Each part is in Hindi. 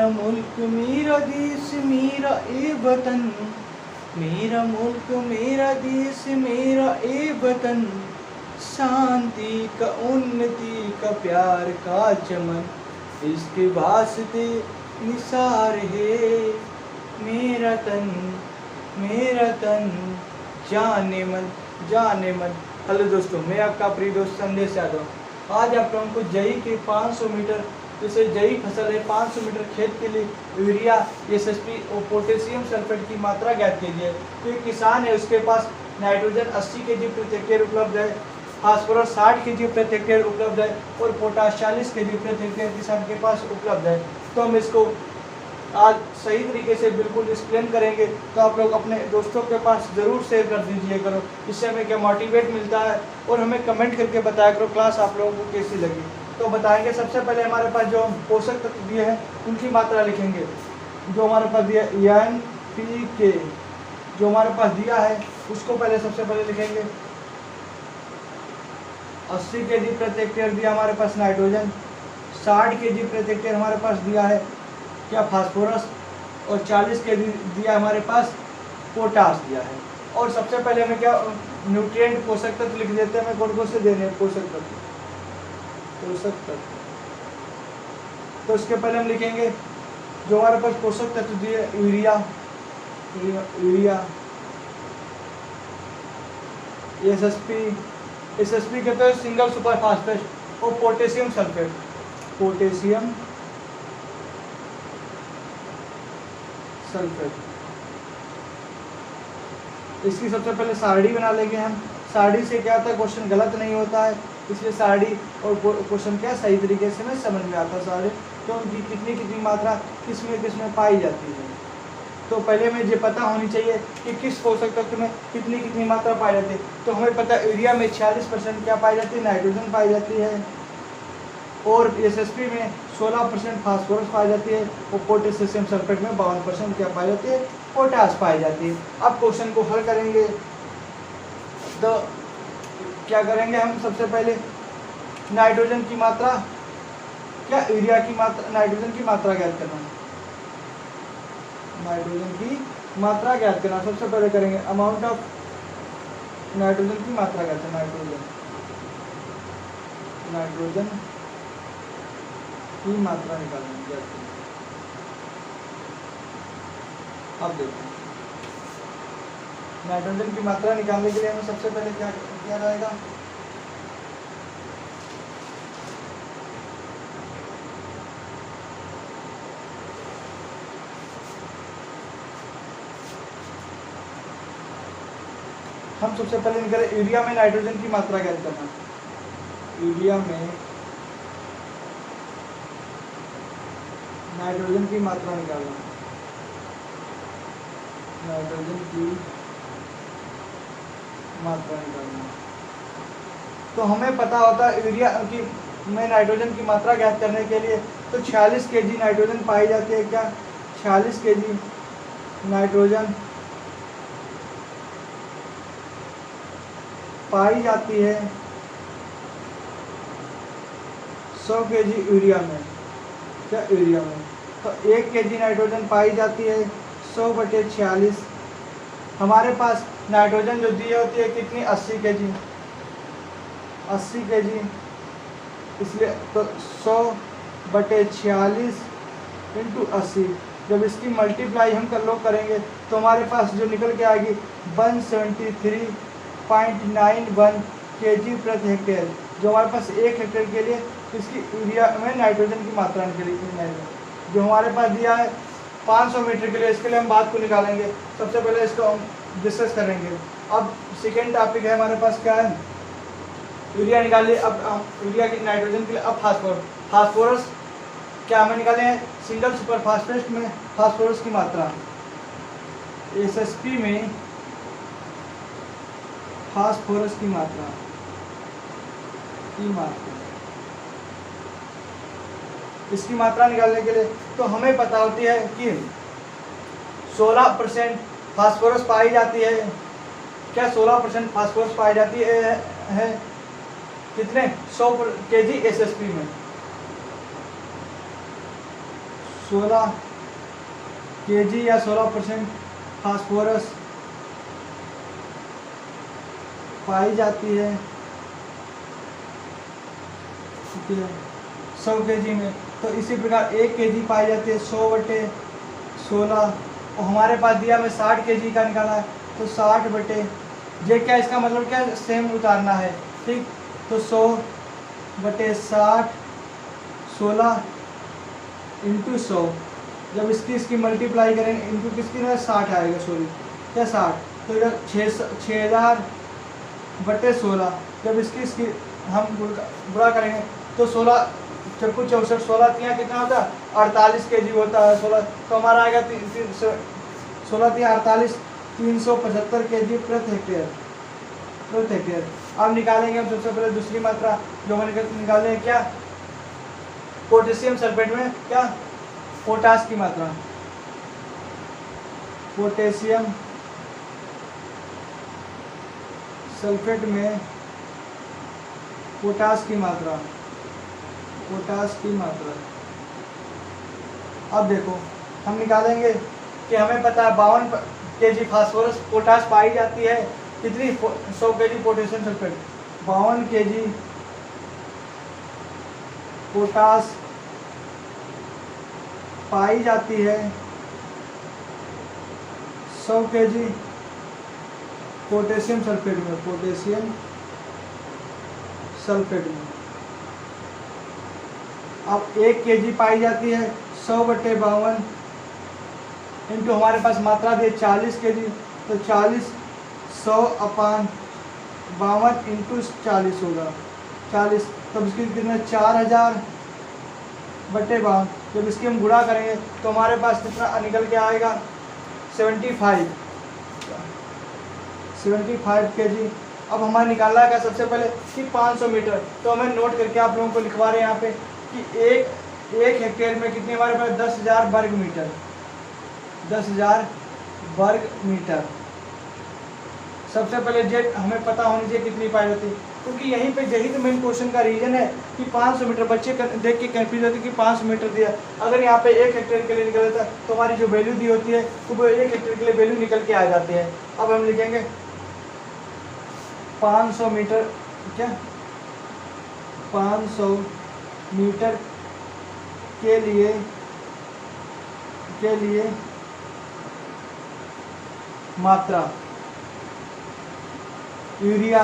मेरा मुल्क मेरा देश मेरा ए वतन, मेरा मुल्क मेरा देश मेरा ए वतन, शांति का उन्नति का प्यार का चमन, इसके वास्ते निसार है मेरा तन जाने मन जाने मन। हेलो दोस्तों, मैं आपका प्रिय दोस्त संदेश यादव। आज आप लोगों को जई के 500 मीटर, जैसे जई फसल है 500 मीटर खेत के लिए यूरिया, एसएसपी और पोटेशियम सल्फेट की मात्रा ज्ञात कीजिए। तो एक किसान है, उसके पास नाइट्रोजन 80 kg प्रति हेक्टेयर उपलब्ध है, फास्फोरस 60 kg प्रति हेक्टेयर उपलब्ध है और पोटाश 40 kg प्रति हेक्टेयर किसान के पास उपलब्ध है। तो हम इसको आज सही तरीके से बिल्कुल एक्सप्लेन करेंगे, तो आप लोग अपने दोस्तों के पास ज़रूर शेयर कर दीजिए करो। इससे हमें क्या मोटिवेट मिलता है और हमें कमेंट करके बताया करो क्लास आप लोगों को कैसी लगी। तो बताएंगे। सबसे पहले हमारे पास जो पोषक तत्व दिए हैं उनकी मात्रा लिखेंगे। जो हमारे पास दिया NPK जो हमारे पास दिया है उसको पहले सबसे पहले लिखेंगे। 80 kg प्रति हेक्टेयर दिया हमारे पास नाइट्रोजन, 60 kg प्रति हेक्टेयर हमारे पास दिया है क्या फास्फोरस, और 40 kg दिया हमारे पास पोटाश दिया है। और सबसे पहले हमें क्या न्यूट्रिएंट पोषक तत्व लिख देते हैं। हमें कौन से देने हैं पोषक तत्व। तो इसके पहले हम लिखेंगे जो हमारे पास पोषक तत्व दिए यूरिया, एसएसपी कहते हैं सिंगल सुपर फास्फेट, और पोटेशियम सल्फेट। इसकी सबसे पहले सारणी बना लेंगे हम। सारणी से क्या होता है, क्वेश्चन गलत नहीं होता है, इसलिए सारणी और क्वेश्चन क्या सही तरीके से हमें समझ में आता है सारे, तो उनकी कितनी मात्रा किस में पाई जाती है। तो पहले हमें ये पता होनी चाहिए कि किस पोषक तत्व में कितनी मात्रा पाई जाती है। तो हमें पता है यूरिया में 46% क्या पाई जाती है, नाइट्रोजन पाई जाती है, और एसएसपी में 16% फास्फोरस पाई जाती है, और पोटेशियम सल्फेट में 52% क्या पाई जाती है, पोटाश पाई जाती है। अब क्वेश्चन को हल करेंगे तो क्या करेंगे हम। सबसे पहले नाइट्रोजन की मात्रा क्या यूरिया की मात्रा, नाइट्रोजन की मात्रा ज्ञात करना। सबसे पहले करेंगे अमाउंट ऑफ नाइट्रोजन की मात्रा ज्ञात करना। नाइट्रोजन की मात्रा निकालेंगे। अब देखो नाइट्रोजन की मात्रा निकालने के लिए हमें सबसे पहले क्या किया जाएगा। हम सबसे पहले निकाले यूरिया में नाइट्रोजन की मात्रा ज्ञात करना। यूरिया में नाइट्रोजन की मात्रा निकालना। तो हमें पता होता है यूरिया की में नाइट्रोजन की मात्रा ज्ञात करने के लिए तो 46 kg नाइट्रोजन पाई जाती है। क्या 46 kg नाइट्रोजन पाई जाती है 100 kg यूरिया में। तो 1 kg नाइट्रोजन पाई जाती है 100/46। हमारे पास नाइट्रोजन जो दी होती है कितनी 80 kg, इसलिए तो 100/46 × 80। जब इसकी मल्टीप्लाई हम कर लोग करेंगे तो हमारे पास जो निकल के आएगी 173.91 kg प्रति हेक्टेयर, जो हमारे पास 1 हेक्टेयर के लिए इसकी यूरिया में नाइट्रोजन की मात्रा निकली। जो हमारे पास दिया है 500 मीटर के लिए, इसके लिए हम बात को निकालेंगे। सबसे पहले इसको हम डिस्कस करेंगे। अब सेकेंड टॉपिक है हमारे पास क्या है, यूरिया निकालिए। अब हम यूरिया की नाइट्रोजन के लिए अब फास्फोरस क्या हमें निकाले हैं, सिंगल सुपर फास्फेट में फास्फोरस की मात्रा, एसएसपी में फास्फोरस की मात्रा इसकी मात्रा निकालने के लिए तो हमें पता होती है कि 16% फास्फोरस पाई जाती है। क्या 16% फास्फोरस पाई जाती है कितने 100 kg एसएसपी में। 16 kg या 16% फास्फोरस पाई जाती है, ठीक है, 100 kg में। तो इसी प्रकार 1 kg पाई जाती है 100/16, और हमारे पास दिया हमें 60 kg का निकाला है, तो 60 बटे, ये क्या इसका मतलब क्या सेम उतारना है, ठीक। तो 100/60 16 इंटू 100, जब इसकी मल्टीप्लाई करेंगे इंटू किसकी ना 60 आएगा, सॉरी क्या 60, तो इधर 6000/16, जब इसकी हम बुरा करेंगे तो 16 चक्कू 64, 16 कितना होता है 48 kg होता है 16, तो हमारा आएगा 16×3 = 375 kg प्रति हेक्टेयर। अब निकालेंगे हम सबसे पहले दूसरी मात्रा, जो हमें निकालने हैं क्या, पोटेशियम सल्फेट में क्या, पोटास की मात्रा, पोटेशियम सल्फेट में पोटास की मात्रा, अब देखो हम निकालेंगे कि हमें पता है 52 kg फास्फोरस पोटास पाई जाती है, कितनी 100 kg potassium sulphate, 52 kg potash पाई जाती है 100 kg पोटेशियम सल्फेट में, अब 1 kg पाई जाती है 100/52 इंटू हमारे पास मात्रा दी 40 kg, तो 40 100/52 इंटू 40 होगा 40, तब इसकी कितना 4000/52, जब इसकी हम गुणा करेंगे तो हमारे पास कितना निकल के आएगा 75 kg। अब हमारा निकालना है सबसे पहले कि 500 मीटर, तो हमें नोट करके आप लोगों को लिखवा रहे हैं यहाँ पे कि एक हेक्टेयर में कितने हमारे पास 10,000 वर्ग मीटर, 10,000 वर्ग मीटर। सबसे पहले जेट हमें पता होनी चाहिए कितनी पाई जाती है, क्योंकि यहीं पे यही तो मेन क्वेश्चन का रीजन है कि 500 मीटर, बच्चे देख के कंफ्यूज होते हैं कि 500 मीटर दिया, अगर यहाँ पे 1 हेक्टेयर के लिए निकल जाता तो हमारी जो वैल्यू दी होती है तो वो 1 हेक्टेयर के लिए वैल्यू निकल के आ जाती है। अब हम लिखेंगे 500 मीटर, क्या 500 मीटर के लिए मात्रा यूरिया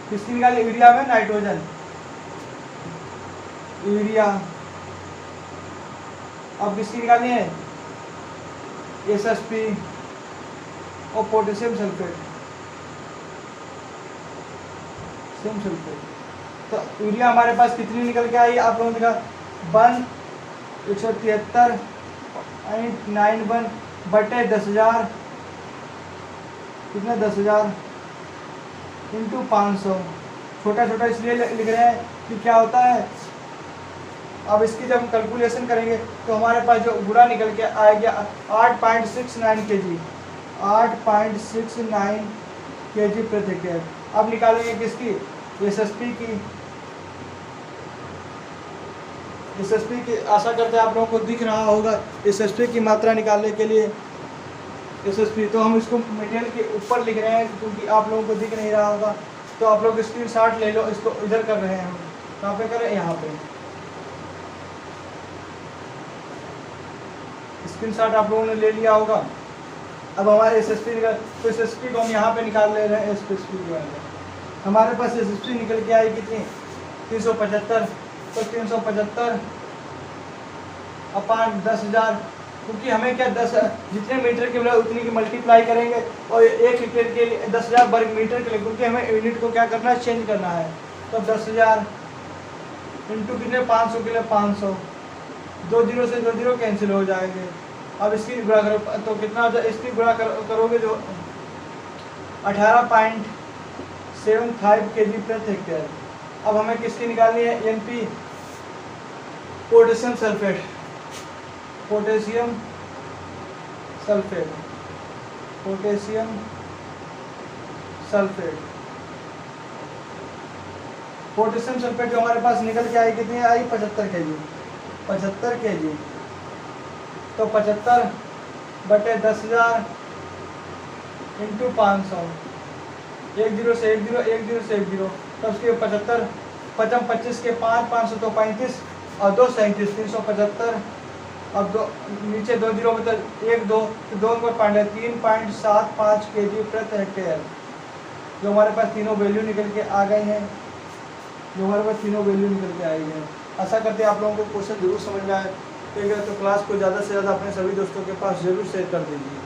किसकी निकाली, यूरिया में नाइट्रोजन, यूरिया। अब किसकी निकालनी है, SSP और पोटेशियम सल्फेट, तो यूरिया हमारे पास कितनी निकल के आई, आप लोगों ने देखा 173.91/10,000, कितना 10,000 इंटू 500, छोटा इसलिए लिख रहे हैं कि क्या होता है, अब इसकी जब हम कैलकुलेशन करेंगे तो हमारे पास जो गुणा निकल के आएगा 8.69 kg, 8.69 kg प्रति हेक्टेयर। अब निकालेंगे किसकी, SSP की, आशा करते हैं आप लोगों को दिख रहा होगा SSP की मात्रा निकालने के लिए, SSP तो हम इसको मटेरियल के ऊपर लिख रहे हैं क्योंकि आप लोगों को दिख नहीं रहा होगा, तो आप लोग स्क्रीनशॉट ले लो, इसको इधर कर रहे हैं हम, कहाँ पे करें, यहाँ पे स्क्रीनशॉट आप लोगों ने ले लिया होगा। अब हमारे SSP निकल, तो SSP को हम यहाँ पे निकाल ले रहे हैं, SSP के बारे में हमारे पास SSP निकल के आई कितनी 375, तो 375/10,000, क्योंकि हमें क्या 10 जितने मीटर के लिए उतनी की मल्टीप्लाई करेंगे और 1 हेक्टेयर के लिए 10,000 वर्ग मीटर के लिए, क्योंकि हमें यूनिट को क्या करना है, चेंज करना है, तो 10,000 इंटू कितने 500 के लिए 500, 2 जीरो से 2 जीरो कैंसिल हो जाएंगे। अब इसकी गुणा करो तो कितना हो जाए, इसकी गुणा करोगे जो 18.75 kg प्रति हेक्टेयर। अब हमें किसकी निकालनी है, NP potassium sulphate, potassium sulphate जो हमारे पास निकल के आई कितनी आई 75 kg, 75 kg। तो 75 बटे 10,000 इंटू 500, 10 से 10, 10 से 10, तो उसके 75, 25 के 5, 500 तो 35 और 2 37, 375। अब दो नीचे 2 जीरो मतलब 1 2 तो 2 नंबर पॉइंट है 3.75 kg प्रति हेक्टेयर। जो हमारे पास तीनों वैल्यू निकल के आ गए हैं, जो हमारे पास तीनों वैल्यू निकल के आई हैं। आशा करते हैं आप लोगों को क्वेश्चन जरूर समझ में आए। ठीक है, तो क्लास को ज़्यादा से ज़्यादा अपने सभी दोस्तों के पास जरूर शेयर कर दीजिए।